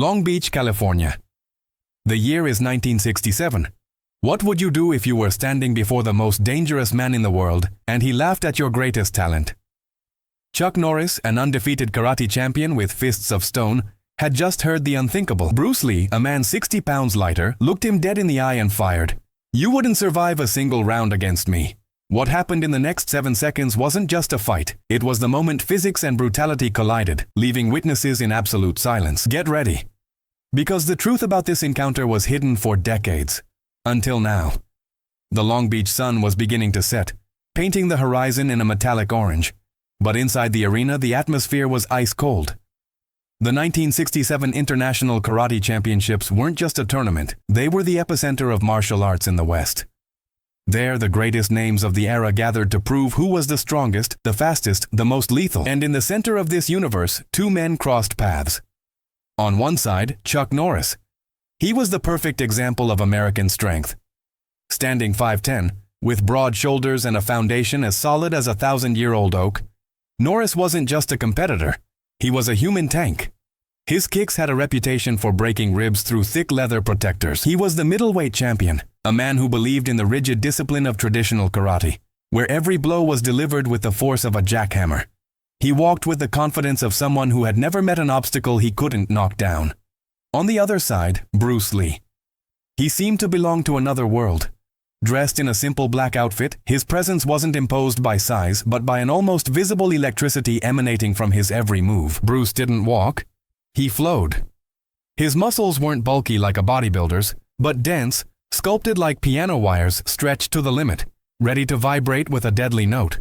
Long Beach, California. The year is 1967. What would you do if you were standing before the most dangerous man in the world and he laughed at your greatest talent? Chuck Norris, an undefeated karate champion with fists of stone, had just heard the unthinkable. Bruce Lee, a man 60 pounds lighter, looked him dead in the eye and fired. "You wouldn't survive a single round against me." What happened in the next 7 seconds wasn't just a fight. It was the moment physics and brutality collided, leaving witnesses in absolute silence. Get ready. Because the truth about this encounter was hidden for decades. Until now. The Long Beach sun was beginning to set, painting the horizon in a metallic orange. But inside the arena, the atmosphere was ice cold. The 1967 International Karate Championships weren't just a tournament, they were the epicenter of martial arts in the West. There, the greatest names of the era gathered to prove who was the strongest, the fastest, the most lethal. And in the center of this universe, two men crossed paths. On one side, Chuck Norris. He was the perfect example of American strength. Standing 5'10", with broad shoulders and a foundation as solid as a 1,000-year-old oak, Norris wasn't just a competitor. He was a human tank. His kicks had a reputation for breaking ribs through thick leather protectors. He was the middleweight champion, a man who believed in the rigid discipline of traditional karate, where every blow was delivered with the force of a jackhammer. He walked with the confidence of someone who had never met an obstacle he couldn't knock down. On the other side, Bruce Lee. He seemed to belong to another world. Dressed in a simple black outfit, his presence wasn't imposed by size, but by an almost visible electricity emanating from his every move. Bruce didn't walk. He flowed. His muscles weren't bulky like a bodybuilder's, but dense, sculpted like piano wires stretched to the limit, ready to vibrate with a deadly note.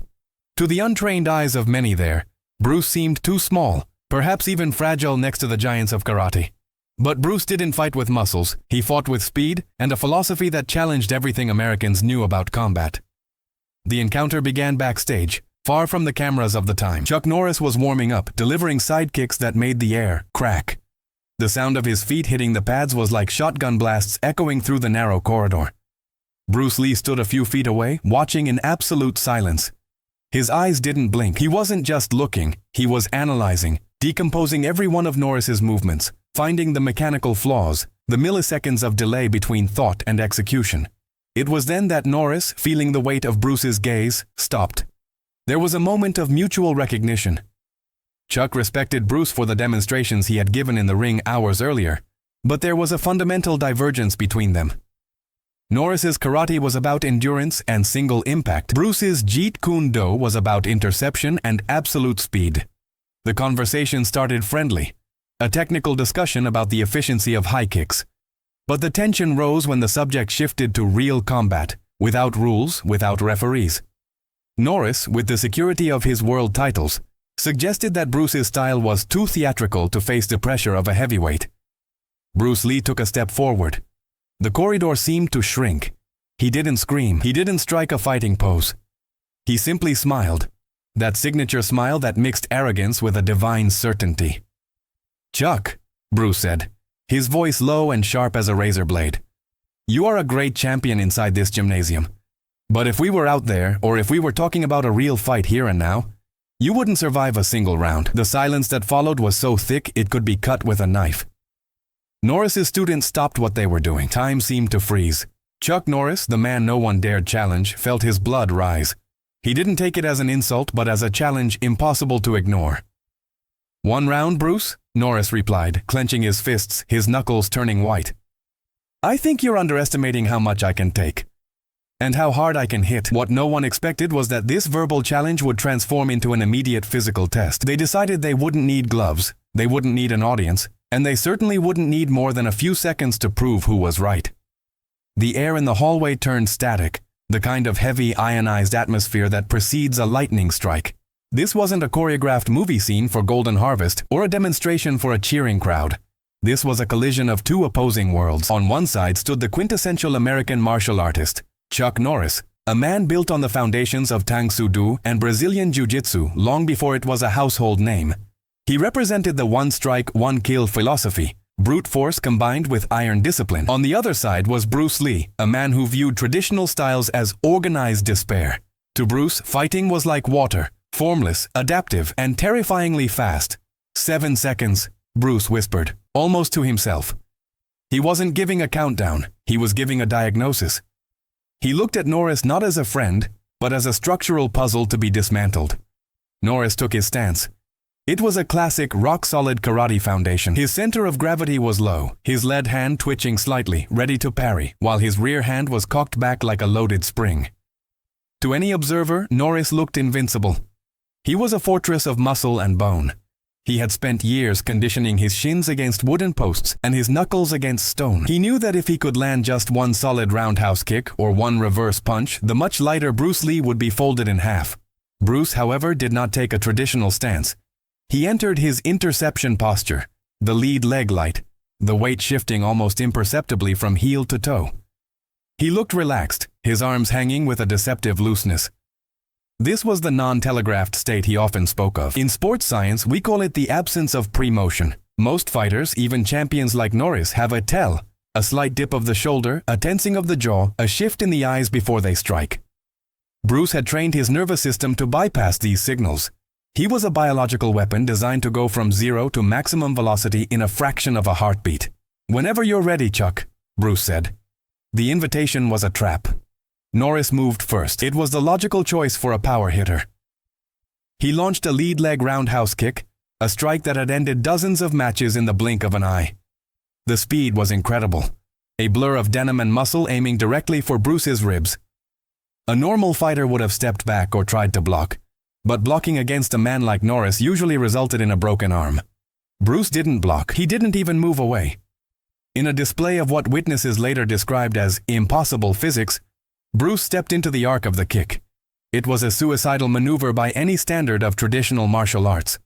To the untrained eyes of many there, Bruce seemed too small, perhaps even fragile next to the giants of karate. But Bruce didn't fight with muscles, he fought with speed and a philosophy that challenged everything Americans knew about combat. The encounter began backstage, far from the cameras of the time. Chuck Norris was warming up, delivering side kicks that made the air crack. The sound of his feet hitting the pads was like shotgun blasts echoing through the narrow corridor. Bruce Lee stood a few feet away, watching in absolute silence. His eyes didn't blink. He wasn't just looking, he was analyzing, decomposing every one of Norris's movements, finding the mechanical flaws, the milliseconds of delay between thought and execution. It was then that Norris, feeling the weight of Bruce's gaze, stopped. There was a moment of mutual recognition. Chuck respected Bruce for the demonstrations he had given in the ring hours earlier, but there was a fundamental divergence between them. Norris's karate was about endurance and single impact. Bruce's Jeet Kune Do was about interception and absolute speed. The conversation started friendly, a technical discussion about the efficiency of high kicks. But the tension rose when the subject shifted to real combat, without rules, without referees. Norris, with the security of his world titles, suggested that Bruce's style was too theatrical to face the pressure of a heavyweight. Bruce Lee took a step forward. The corridor seemed to shrink. He didn't scream. He didn't strike a fighting pose. He simply smiled. That signature smile that mixed arrogance with a divine certainty. "Chuck," Bruce said, his voice low and sharp as a razor blade. "You are a great champion inside this gymnasium. But if we were out there, or if we were talking about a real fight here and now, you wouldn't survive a single round." The silence that followed was so thick it could be cut with a knife. Norris's students stopped what they were doing. Time seemed to freeze. Chuck Norris, the man no one dared challenge, felt his blood rise. He didn't take it as an insult, but as a challenge impossible to ignore. "1 round, Bruce?" Norris replied, clenching his fists, his knuckles turning white. "I think you're underestimating how much I can take. And how hard I can hit." What no one expected was that this verbal challenge would transform into an immediate physical test. They decided they wouldn't need gloves, they wouldn't need an audience, and they certainly wouldn't need more than a few seconds to prove who was right. The air in the hallway turned static, the kind of heavy, ionized atmosphere that precedes a lightning strike. This wasn't a choreographed movie scene for Golden Harvest or a demonstration for a cheering crowd. This was a collision of two opposing worlds. On one side stood the quintessential American martial artist, Chuck Norris, a man built on the foundations of Tang Soo Do and Brazilian Jiu-Jitsu long before it was a household name. He represented the one-strike, one-kill philosophy, brute force combined with iron discipline. On the other side was Bruce Lee, a man who viewed traditional styles as organized despair. To Bruce, fighting was like water, formless, adaptive, and terrifyingly fast. 7 seconds, Bruce whispered, almost to himself. He wasn't giving a countdown, he was giving a diagnosis. He looked at Norris not as a friend, but as a structural puzzle to be dismantled. Norris took his stance. It was a classic rock-solid karate foundation. His center of gravity was low, his lead hand twitching slightly, ready to parry, while his rear hand was cocked back like a loaded spring. To any observer, Norris looked invincible. He was a fortress of muscle and bone. He had spent years conditioning his shins against wooden posts and his knuckles against stone. He knew that if he could land just one solid roundhouse kick or one reverse punch, the much lighter Bruce Lee would be folded in half. Bruce, however, did not take a traditional stance. He entered his interception posture, the lead leg light, the weight shifting almost imperceptibly from heel to toe. He looked relaxed, his arms hanging with a deceptive looseness. This was the non-telegraphed state he often spoke of. In sports science, we call it the absence of pre-motion. Most fighters, even champions like Norris, have a tell, a slight dip of the shoulder, a tensing of the jaw, a shift in the eyes before they strike. Bruce had trained his nervous system to bypass these signals. He was a biological weapon designed to go from 0 to maximum velocity in a fraction of a heartbeat. "Whenever you're ready, Chuck," Bruce said. The invitation was a trap. Norris moved first. It was the logical choice for a power hitter. He launched a lead leg roundhouse kick, a strike that had ended dozens of matches in the blink of an eye. The speed was incredible, a blur of denim and muscle aiming directly for Bruce's ribs. A normal fighter would have stepped back or tried to block, but blocking against a man like Norris usually resulted in a broken arm. Bruce didn't block. He didn't even move away. In a display of what witnesses later described as impossible physics, Bruce stepped into the arc of the kick. It was a suicidal maneuver by any standard of traditional martial arts.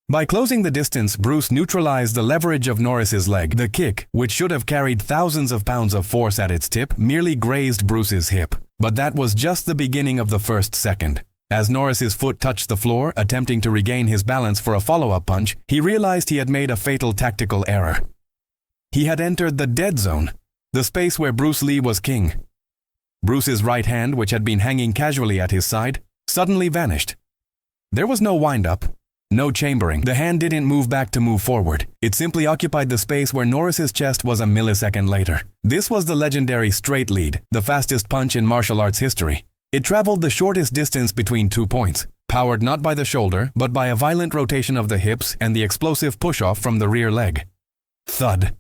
By closing the distance, Bruce neutralized the leverage of Norris's leg. The kick, which should have carried thousands of pounds of force at its tip, merely grazed Bruce's hip. But that was just the beginning of the first second. As Norris's foot touched the floor, attempting to regain his balance for a follow-up punch, he realized he had made a fatal tactical error. He had entered the dead zone, the space where Bruce Lee was king. Bruce's right hand, which had been hanging casually at his side, suddenly vanished. There was no wind-up, no chambering. The hand didn't move back to move forward. It simply occupied the space where Norris's chest was a millisecond later. This was the legendary straight lead, the fastest punch in martial arts history. It traveled the shortest distance between 2 points, powered not by the shoulder, but by a violent rotation of the hips and the explosive push-off from the rear leg. Thud.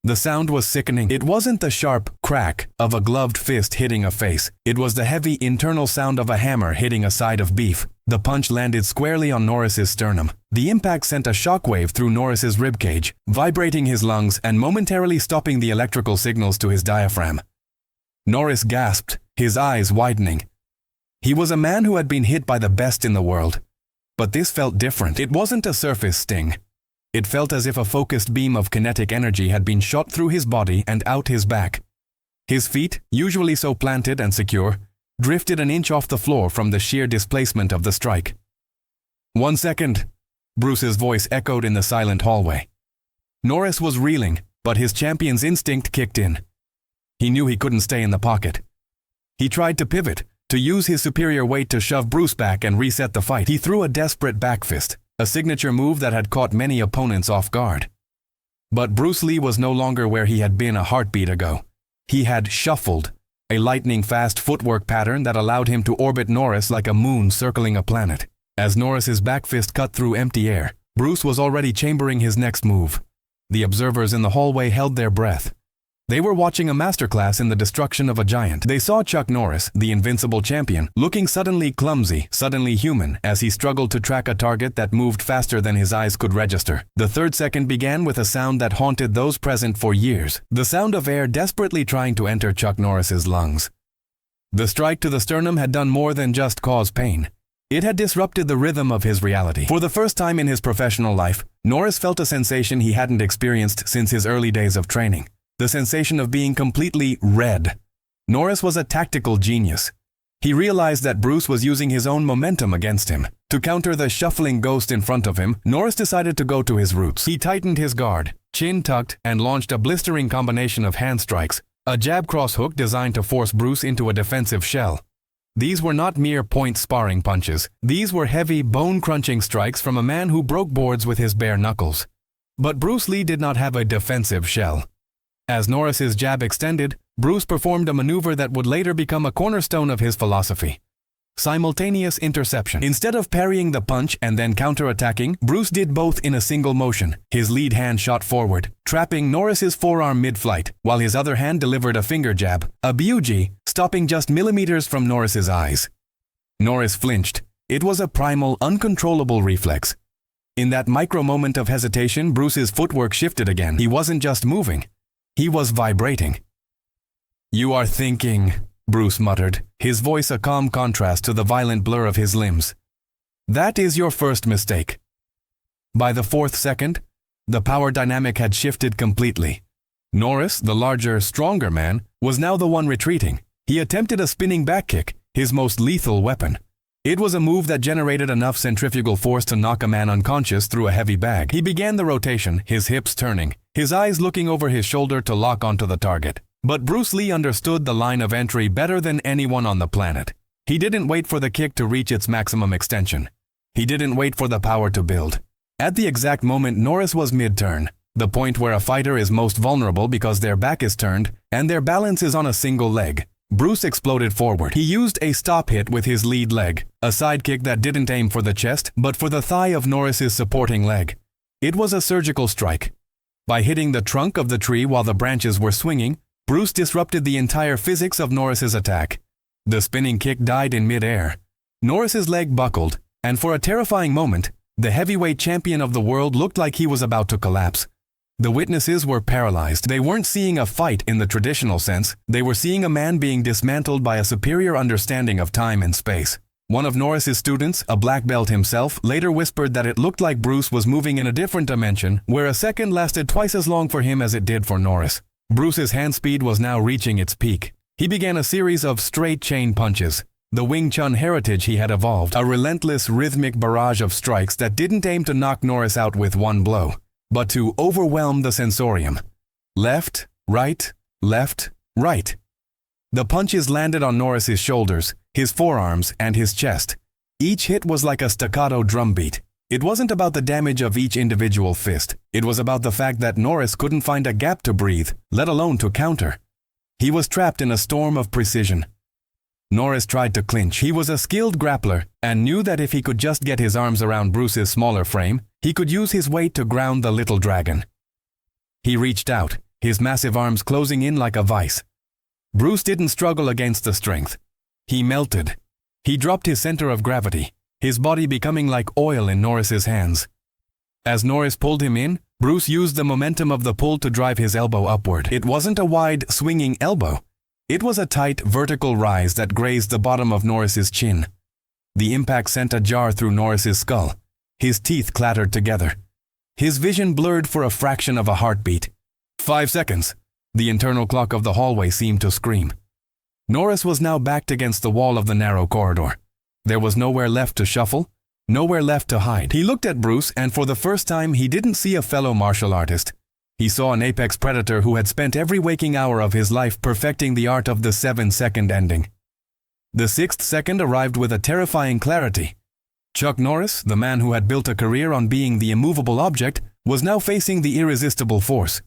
The sound was sickening. It wasn't the sharp crack of a gloved fist hitting a face. It was the heavy internal sound of a hammer hitting a side of beef. The punch landed squarely on Norris's sternum. The impact sent a shockwave through Norris's ribcage, vibrating his lungs and momentarily stopping the electrical signals to his diaphragm. Norris gasped, his eyes widening. He was a man who had been hit by the best in the world. But this felt different. It wasn't a surface sting. It felt as if a focused beam of kinetic energy had been shot through his body and out his back. His feet, usually so planted and secure, drifted an inch off the floor from the sheer displacement of the strike. "1 second," Bruce's voice echoed in the silent hallway. Norris was reeling, but his champion's instinct kicked in. He knew he couldn't stay in the pocket. He tried to pivot, to use his superior weight to shove Bruce back and reset the fight. He threw a desperate back fist, a signature move that had caught many opponents off guard. But Bruce Lee was no longer where he had been a heartbeat ago. He had shuffled, a lightning-fast footwork pattern that allowed him to orbit Norris like a moon circling a planet. As Norris's back fist cut through empty air, Bruce was already chambering his next move. The observers in the hallway held their breath. They were watching a masterclass in the destruction of a giant. They saw Chuck Norris, the invincible champion, looking suddenly clumsy, suddenly human, as he struggled to track a target that moved faster than his eyes could register. The 3rd second began with a sound that haunted those present for years, the sound of air desperately trying to enter Chuck Norris's lungs. The strike to the sternum had done more than just cause pain. It had disrupted the rhythm of his reality. For the first time in his professional life, Norris felt a sensation he hadn't experienced since his early days of training. The sensation of being completely red. Norris was a tactical genius. He realized that Bruce was using his own momentum against him. To counter the shuffling ghost in front of him, Norris decided to go to his roots. He tightened his guard, chin tucked, and launched a blistering combination of hand strikes, a jab cross hook designed to force Bruce into a defensive shell. These were not mere point sparring punches. These were heavy, bone-crunching strikes from a man who broke boards with his bare knuckles. But Bruce Lee did not have a defensive shell. As Norris's jab extended, Bruce performed a maneuver that would later become a cornerstone of his philosophy: simultaneous interception. Instead of parrying the punch and then counterattacking, Bruce did both in a single motion. His lead hand shot forward, trapping Norris's forearm mid-flight, while his other hand delivered a finger jab, a BUG, stopping just millimeters from Norris's eyes. Norris flinched. It was a primal, uncontrollable reflex. In that micro moment of hesitation, Bruce's footwork shifted again. He wasn't just moving. He was vibrating. "You are thinking," Bruce muttered, his voice a calm contrast to the violent blur of his limbs. "That is your first mistake." By the fourth second, the power dynamic had shifted completely. Norris, the larger, stronger man, was now the one retreating. He attempted a spinning back kick, his most lethal weapon. It was a move that generated enough centrifugal force to knock a man unconscious through a heavy bag. He began the rotation, his hips turning, his eyes looking over his shoulder to lock onto the target. But Bruce Lee understood the line of entry better than anyone on the planet. He didn't wait for the kick to reach its maximum extension. He didn't wait for the power to build. At the exact moment Norris was mid-turn, the point where a fighter is most vulnerable because their back is turned and their balance is on a single leg, Bruce exploded forward. He used a stop hit with his lead leg, a side kick that didn't aim for the chest but for the thigh of Norris's supporting leg. It was a surgical strike. By hitting the trunk of the tree while the branches were swinging, Bruce disrupted the entire physics of Norris's attack. The spinning kick died in mid-air. Norris's leg buckled, and for a terrifying moment, the heavyweight champion of the world looked like he was about to collapse. The witnesses were paralyzed. They weren't seeing a fight in the traditional sense. They were seeing a man being dismantled by a superior understanding of time and space. One of Norris's students, a black belt himself, later whispered that it looked like Bruce was moving in a different dimension, where a second lasted twice as long for him as it did for Norris. Bruce's hand speed was now reaching its peak. He began a series of straight chain punches, the Wing Chun heritage he had evolved, a relentless rhythmic barrage of strikes that didn't aim to knock Norris out with one blow, but to overwhelm the sensorium. Left, right, left, right. The punches landed on Norris's shoulders, his forearms, and his chest. Each hit was like a staccato drumbeat. It wasn't about the damage of each individual fist. It was about the fact that Norris couldn't find a gap to breathe, let alone to counter. He was trapped in a storm of precision. Norris tried to clinch. He was a skilled grappler and knew that if he could just get his arms around Bruce's smaller frame, he could use his weight to ground the little dragon. He reached out, his massive arms closing in like a vice. Bruce didn't struggle against the strength. He melted. He dropped his center of gravity, his body becoming like oil in Norris's hands. As Norris pulled him in, Bruce used the momentum of the pull to drive his elbow upward. It wasn't a wide, swinging elbow. It was a tight, vertical rise that grazed the bottom of Norris's chin. The impact sent a jar through Norris's skull. His teeth clattered together. His vision blurred for a fraction of a heartbeat. 5 seconds. The internal clock of the hallway seemed to scream. Norris was now backed against the wall of the narrow corridor. There was nowhere left to shuffle, nowhere left to hide. He looked at Bruce, and for the first time he didn't see a fellow martial artist. He saw an apex predator who had spent every waking hour of his life perfecting the art of the 7-second ending. The 6th second arrived with a terrifying clarity. Chuck Norris, the man who had built a career on being the immovable object, was now facing the irresistible force.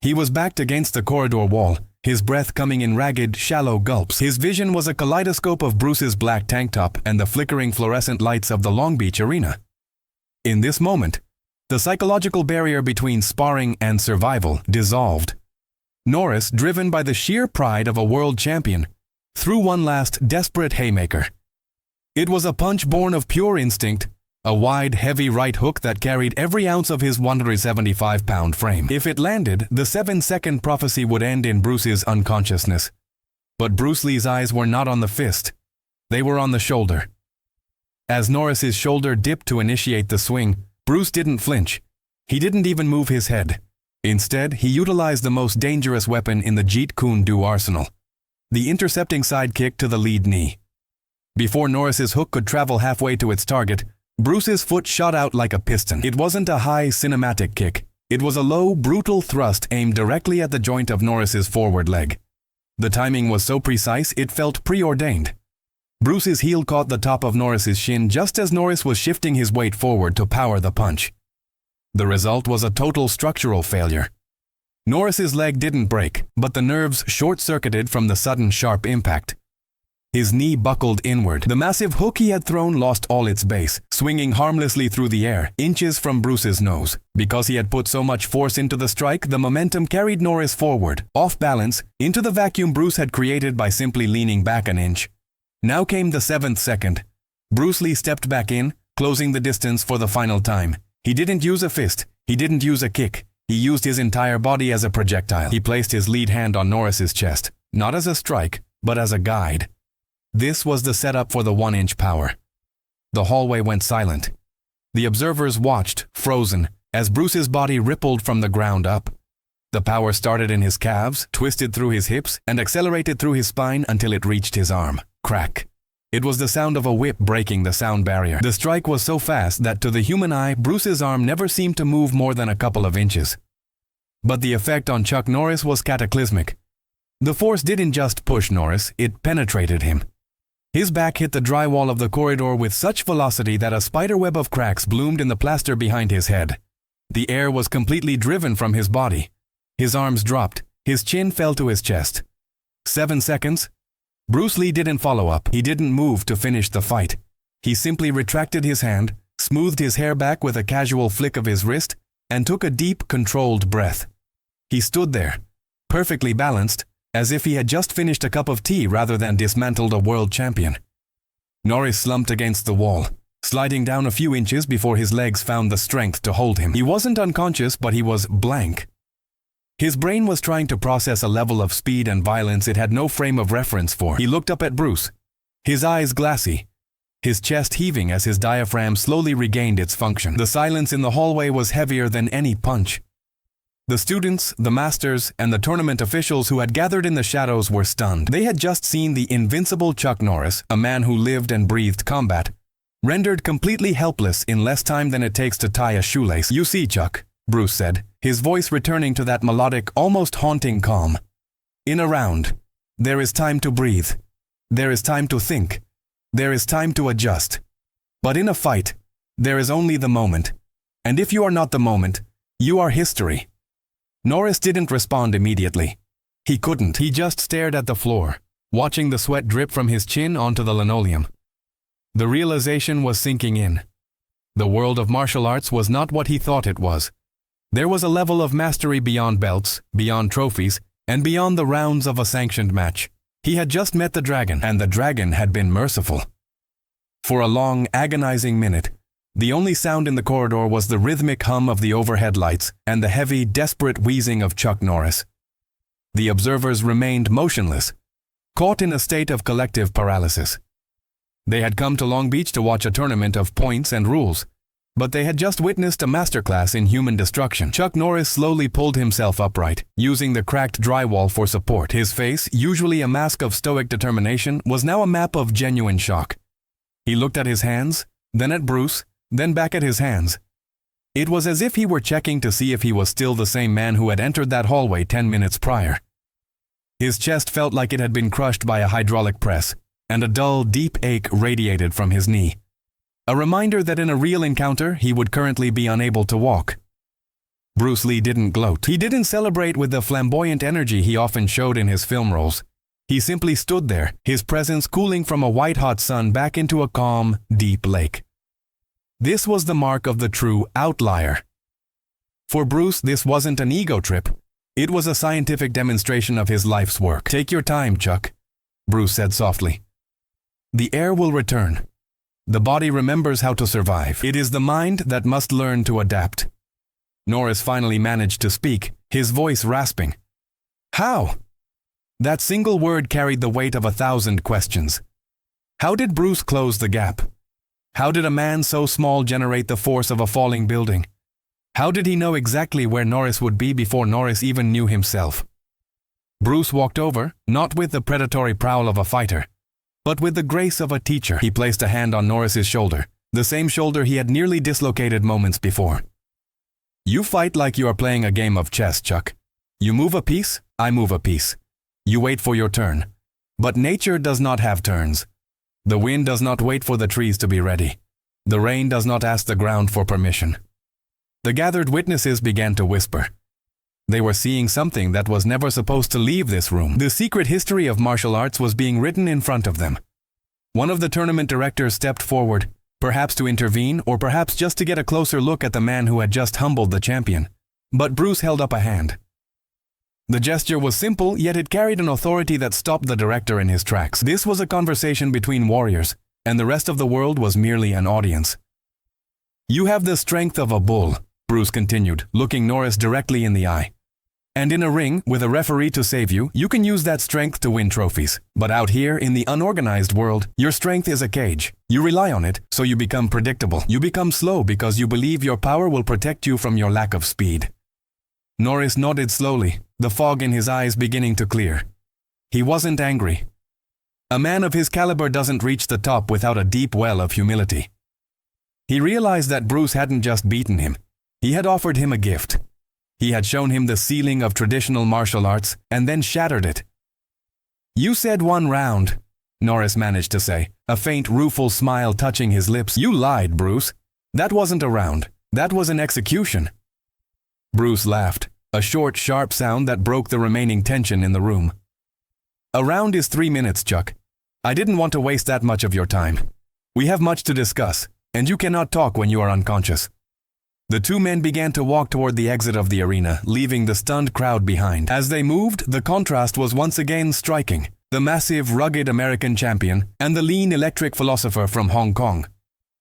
He was backed against the corridor wall, his breath coming in ragged, shallow gulps. His vision was a kaleidoscope of Bruce's black tank top and the flickering fluorescent lights of the Long Beach arena. In this moment, the psychological barrier between sparring and survival dissolved. Norris, driven by the sheer pride of a world champion, threw one last desperate haymaker. It was a punch born of pure instinct, a wide, heavy right hook that carried every ounce of his 175-pound frame. If it landed, the 7-second prophecy would end in Bruce's unconsciousness. But Bruce Lee's eyes were not on the fist. They were on the shoulder. As Norris's shoulder dipped to initiate the swing, Bruce didn't flinch. He didn't even move his head. Instead, he utilized the most dangerous weapon in the Jeet Kune Do arsenal, the intercepting side kick to the lead knee. Before Norris's hook could travel halfway to its target, Bruce's foot shot out like a piston. It wasn't a high, cinematic kick. It was a low, brutal thrust aimed directly at the joint of Norris's forward leg. The timing was so precise it felt preordained. Bruce's heel caught the top of Norris's shin just as Norris was shifting his weight forward to power the punch. The result was a total structural failure. Norris's leg didn't break, but the nerves short-circuited from the sudden sharp impact. His knee buckled inward. The massive hook he had thrown lost all its base, swinging harmlessly through the air, inches from Bruce's nose. Because he had put so much force into the strike, the momentum carried Norris forward, off balance, into the vacuum Bruce had created by simply leaning back an inch. Now came the 7th second. Bruce Lee stepped back in, closing the distance for the final time. He didn't use a fist. He didn't use a kick. He used his entire body as a projectile. He placed his lead hand on Norris's chest, not as a strike, but as a guide. This was the setup for the 1-inch power. The hallway went silent. The observers watched, frozen, as Bruce's body rippled from the ground up. The power started in his calves, twisted through his hips, and accelerated through his spine until it reached his arm. Crack. It was the sound of a whip breaking the sound barrier. The strike was so fast that to the human eye, Bruce's arm never seemed to move more than a couple of inches. But the effect on Chuck Norris was cataclysmic. The force didn't just push Norris, it penetrated him. His back hit the drywall of the corridor with such velocity that a spiderweb of cracks bloomed in the plaster behind his head. The air was completely driven from his body. His arms dropped. His chin fell to his chest. 7 seconds. Bruce Lee didn't follow up. He didn't move to finish the fight. He simply retracted his hand, smoothed his hair back with a casual flick of his wrist, and took a deep, controlled breath. He stood there, perfectly balanced, as if he had just finished a cup of tea rather than dismantled a world champion. Norris slumped against the wall, sliding down a few inches before his legs found the strength to hold him. He wasn't unconscious, but he was blank. His brain was trying to process a level of speed and violence it had no frame of reference for. He looked up at Bruce, his eyes glassy, his chest heaving as his diaphragm slowly regained its function. The silence in the hallway was heavier than any punch. The students, the masters, and the tournament officials who had gathered in the shadows were stunned. They had just seen the invincible Chuck Norris, a man who lived and breathed combat, rendered completely helpless in less time than it takes to tie a shoelace. "You see, Chuck," Bruce said, his voice returning to that melodic, almost haunting calm. "In a round, there is time to breathe. There is time to think. There is time to adjust. But in a fight, there is only the moment. And if you are not the moment, you are history." Norris didn't respond immediately. He couldn't. He just stared at the floor, watching the sweat drip from his chin onto the linoleum. The realization was sinking in. The world of martial arts was not what he thought it was. There was a level of mastery beyond belts, beyond trophies, and beyond the rounds of a sanctioned match. He had just met the dragon, and the dragon had been merciful. For a long, agonizing minute, the only sound in the corridor was the rhythmic hum of the overhead lights and the heavy, desperate wheezing of Chuck Norris. The observers remained motionless, caught in a state of collective paralysis. They had come to Long Beach to watch a tournament of points and rules, but they had just witnessed a masterclass in human destruction. Chuck Norris slowly pulled himself upright, using the cracked drywall for support. His face, usually a mask of stoic determination, was now a map of genuine shock. He looked at his hands, then at Bruce, then back at his hands. It was as if he were checking to see if he was still the same man who had entered that hallway 10 minutes prior. His chest felt like it had been crushed by a hydraulic press, and a dull, deep ache radiated from his knee. A reminder that in a real encounter, he would currently be unable to walk. Bruce Lee didn't gloat. He didn't celebrate with the flamboyant energy he often showed in his film roles. He simply stood there, his presence cooling from a white-hot sun back into a calm, deep lake. This was the mark of the true outlier. For Bruce, this wasn't an ego trip. It was a scientific demonstration of his life's work. "Take your time, Chuck," Bruce said softly. "The air will return. The body remembers how to survive. It is the mind that must learn to adapt." Norris finally managed to speak, his voice rasping. "How?" That single word carried the weight of 1,000 questions. How did Bruce close the gap? How did a man so small generate the force of a falling building? How did he know exactly where Norris would be before Norris even knew himself? Bruce walked over, not with the predatory prowl of a fighter, but with the grace of a teacher. He placed a hand on Norris's shoulder, the same shoulder he had nearly dislocated moments before. "You fight like you are playing a game of chess, Chuck. You move a piece, I move a piece. You wait for your turn. But nature does not have turns. The wind does not wait for the trees to be ready. The rain does not ask the ground for permission. The gathered witnesses began to whisper. They were seeing something that was never supposed to leave this room. The secret history of martial arts was being written in front of them. One of the tournament directors stepped forward, perhaps to intervene or perhaps just to get a closer look at the man who had just humbled the champion. But Bruce held up a hand. The gesture was simple, yet it carried an authority that stopped the director in his tracks. This was a conversation between warriors, and the rest of the world was merely an audience. "You have the strength of a bull," Bruce continued, looking Norris directly in the eye. "And in a ring, with a referee to save you, you can use that strength to win trophies. But out here, in the unorganized world, your strength is a cage. You rely on it, so you become predictable. You become slow because you believe your power will protect you from your lack of speed." Norris nodded slowly, the fog in his eyes beginning to clear. He wasn't angry. A man of his caliber doesn't reach the top without a deep well of humility. He realized that Bruce hadn't just beaten him. He had offered him a gift. He had shown him the ceiling of traditional martial arts and then shattered it. "You said 1 round," Norris managed to say, a faint rueful smile touching his lips. "You lied, Bruce. That wasn't a round. That was an execution." Bruce laughed, a short, sharp sound that broke the remaining tension in the room. "A round is 3 minutes, Chuck. I didn't want to waste that much of your time. We have much to discuss, and you cannot talk when you are unconscious." The two men began to walk toward the exit of the arena, leaving the stunned crowd behind. As they moved, the contrast was once again striking. The massive, rugged American champion and the lean, electric philosopher from Hong Kong.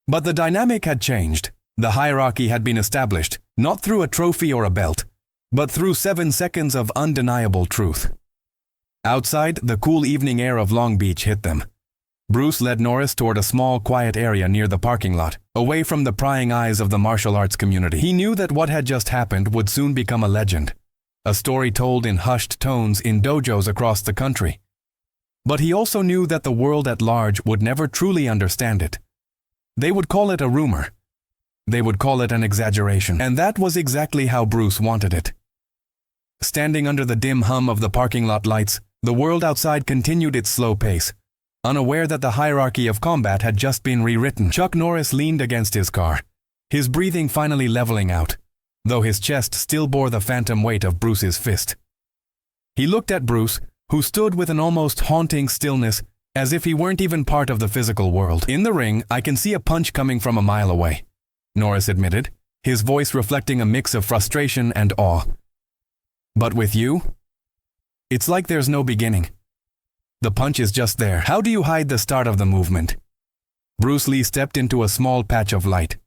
But the dynamic had changed. The hierarchy had been established, not through a trophy or a belt, but through 7 seconds of undeniable truth. Outside, the cool evening air of Long Beach hit them. Bruce led Norris toward a small, quiet area near the parking lot, away from the prying eyes of the martial arts community. He knew that what had just happened would soon become a legend, a story told in hushed tones in dojos across the country. But he also knew that the world at large would never truly understand it. They would call it a rumor. They would call it an exaggeration, and that was exactly how Bruce wanted it. Standing under the dim hum of the parking lot lights, the world outside continued its slow pace, unaware that the hierarchy of combat had just been rewritten. Chuck Norris leaned against his car, his breathing finally leveling out, though his chest still bore the phantom weight of Bruce's fist. He looked at Bruce, who stood with an almost haunting stillness, as if he weren't even part of the physical world. "In the ring, I can see a punch coming from a mile away," Norris admitted, his voice reflecting a mix of frustration and awe. "But with you, it's like there's no beginning. The punch is just there. How do you hide the start of the movement?" Bruce Lee stepped into a small patch of light.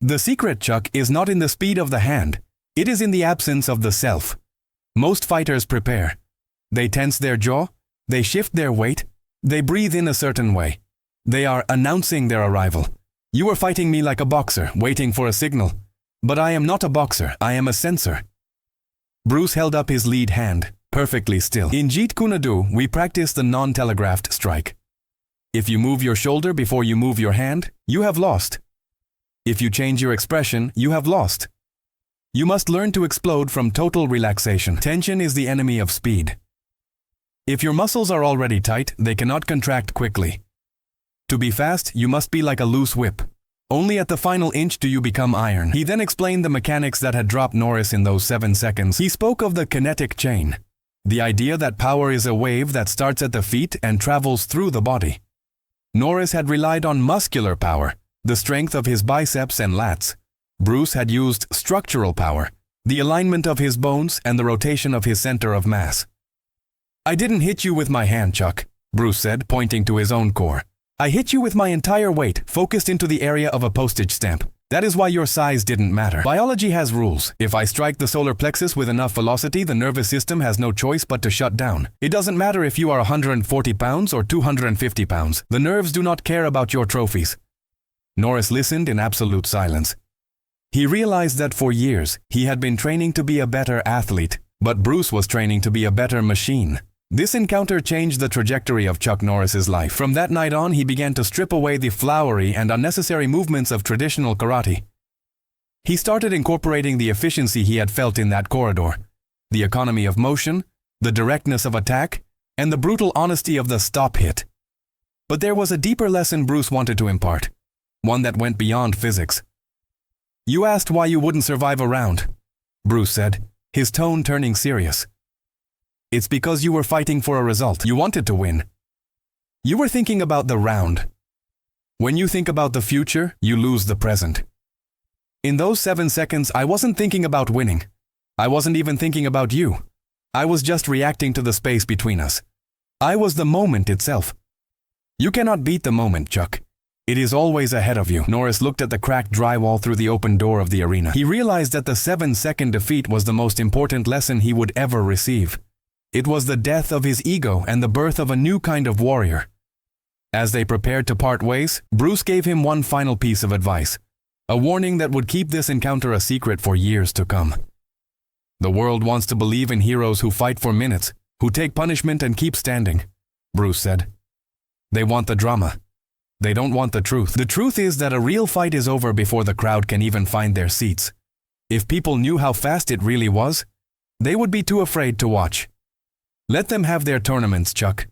"The secret, Chuck, is not in the speed of the hand. It is in the absence of the self. Most fighters prepare. They tense their jaw, they shift their weight, they breathe in a certain way. They are announcing their arrival. You are fighting me like a boxer, waiting for a signal. But I am not a boxer, I am a sensor." Bruce held up his lead hand, perfectly still. "In Jeet Kune Do, we practice the non-telegraphed strike. If you move your shoulder before you move your hand, you have lost. If you change your expression, you have lost. You must learn to explode from total relaxation. Tension is the enemy of speed. If your muscles are already tight, they cannot contract quickly. To be fast, you must be like a loose whip. Only at the final inch do you become iron." He then explained the mechanics that had dropped Norris in those 7 seconds. He spoke of the kinetic chain, the idea that power is a wave that starts at the feet and travels through the body. Norris had relied on muscular power, the strength of his biceps and lats. Bruce had used structural power, the alignment of his bones and the rotation of his center of mass. "I didn't hit you with my hand, Chuck," Bruce said, pointing to his own core. "I hit you with my entire weight, focused into the area of a postage stamp. That is why your size didn't matter. Biology has rules. If I strike the solar plexus with enough velocity, the nervous system has no choice but to shut down. It doesn't matter if you are 140 pounds or 250 pounds. The nerves do not care about your trophies." Norris listened in absolute silence. He realized that for years, he had been training to be a better athlete, but Bruce was training to be a better machine. This encounter changed the trajectory of Chuck Norris's life. From that night on, he began to strip away the flowery and unnecessary movements of traditional karate. He started incorporating the efficiency he had felt in that corridor, the economy of motion, the directness of attack, and the brutal honesty of the stop hit. But there was a deeper lesson Bruce wanted to impart, one that went beyond physics. You asked why you wouldn't survive a round, Bruce said, his tone turning serious. It's because you were fighting for a result. You wanted to win. You were thinking about the round. When you think about the future, you lose the present. In those 7 seconds, I wasn't thinking about winning. I wasn't even thinking about you. I was just reacting to the space between us. I was the moment itself. You cannot beat the moment, Chuck. It is always ahead of you. Norris looked at the cracked drywall through the open door of the arena. He realized that the 7-second defeat was the most important lesson he would ever receive. It was the death of his ego and the birth of a new kind of warrior. As they prepared to part ways, Bruce gave him one final piece of advice, a warning that would keep this encounter a secret for years to come. The world wants to believe in heroes who fight for minutes, who take punishment and keep standing, Bruce said. They want the drama. They don't want the truth. The truth is that a real fight is over before the crowd can even find their seats. If people knew how fast it really was, they would be too afraid to watch. Let them have their tournaments, Chuck.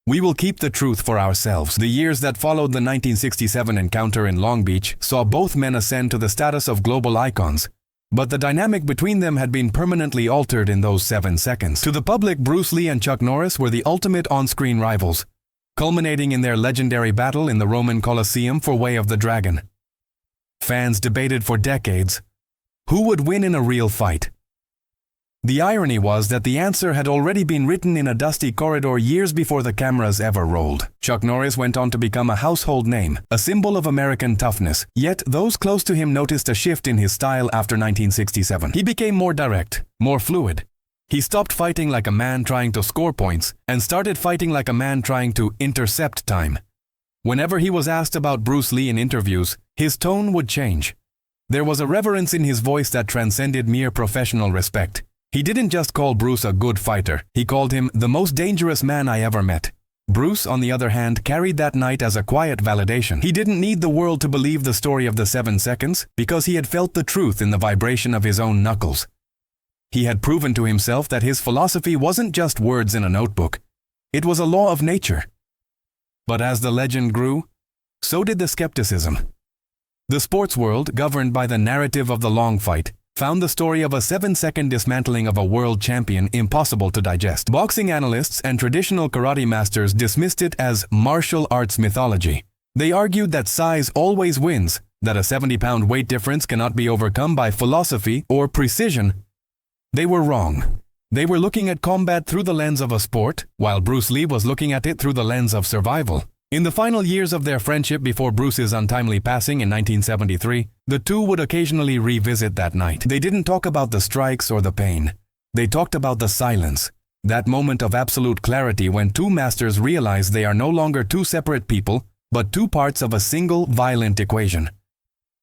We will keep the truth for ourselves. The years that followed the 1967 encounter in Long Beach saw both men ascend to the status of global icons, but the dynamic between them had been permanently altered in those 7 seconds. To the public, Bruce Lee and Chuck Norris were the ultimate on-screen rivals, culminating in their legendary battle in the Roman Colosseum for Way of the Dragon. Fans debated for decades, who would win in a real fight? The irony was that the answer had already been written in a dusty corridor years before the cameras ever rolled. Chuck Norris went on to become a household name, a symbol of American toughness, yet those close to him noticed a shift in his style after 1967. He became more direct, more fluid. He stopped fighting like a man trying to score points and started fighting like a man trying to intercept time. Whenever he was asked about Bruce Lee in interviews, his tone would change. There was a reverence in his voice that transcended mere professional respect. He didn't just call Bruce a good fighter, he called him the most dangerous man I ever met. Bruce, on the other hand, carried that night as a quiet validation. He didn't need the world to believe the story of the 7 seconds because he had felt the truth in the vibration of his own knuckles. He had proven to himself that his philosophy wasn't just words in a notebook. It was a law of nature. But as the legend grew, so did the skepticism. The sports world, governed by the narrative of the long fight, found the story of a 7-second dismantling of a world champion impossible to digest. Boxing analysts and traditional karate masters dismissed it as martial arts mythology. They argued that size always wins, that a 70-pound weight difference cannot be overcome by philosophy or precision. They were wrong. They were looking at combat through the lens of a sport, while Bruce Lee was looking at it through the lens of survival. In the final years of their friendship before Bruce's untimely passing in 1973, the two would occasionally revisit that night. They didn't talk about the strikes or the pain. They talked about the silence, that moment of absolute clarity when two masters realize they are no longer two separate people, but two parts of a single violent equation.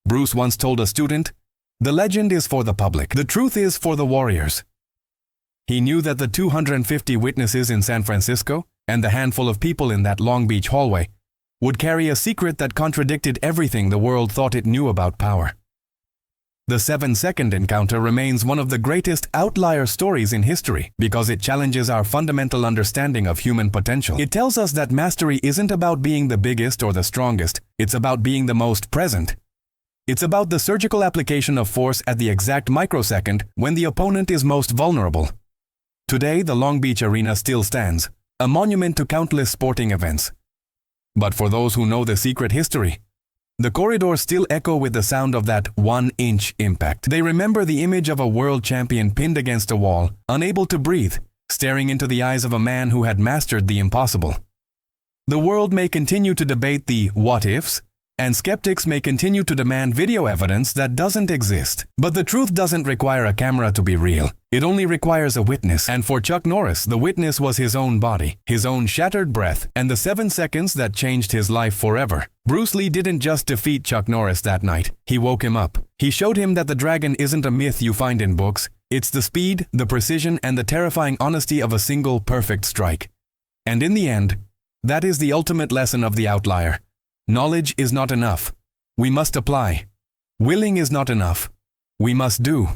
Bruce once told a student, "The legend is for the public. The truth is for the warriors." He knew that the 250 witnesses in San Francisco and the handful of people in that Long Beach hallway would carry a secret that contradicted everything the world thought it knew about power. The 7-second encounter remains one of the greatest outlier stories in history because it challenges our fundamental understanding of human potential. It tells us that mastery isn't about being the biggest or the strongest, it's about being the most present. It's about the surgical application of force at the exact microsecond when the opponent is most vulnerable. Today, the Long Beach Arena still stands, a monument to countless sporting events. But for those who know the secret history, the corridors still echo with the sound of that 1-inch impact. They remember the image of a world champion pinned against a wall, unable to breathe, staring into the eyes of a man who had mastered the impossible. The world may continue to debate the what-ifs, and skeptics may continue to demand video evidence that doesn't exist. But the truth doesn't require a camera to be real. It only requires a witness. And for Chuck Norris, the witness was his own body, his own shattered breath, and the 7 seconds that changed his life forever. Bruce Lee didn't just defeat Chuck Norris that night. He woke him up. He showed him that the dragon isn't a myth you find in books. It's the speed, the precision, and the terrifying honesty of a single perfect strike. And in the end, that is the ultimate lesson of the outlier. Knowledge is not enough. We must apply. Willing is not enough. We must do.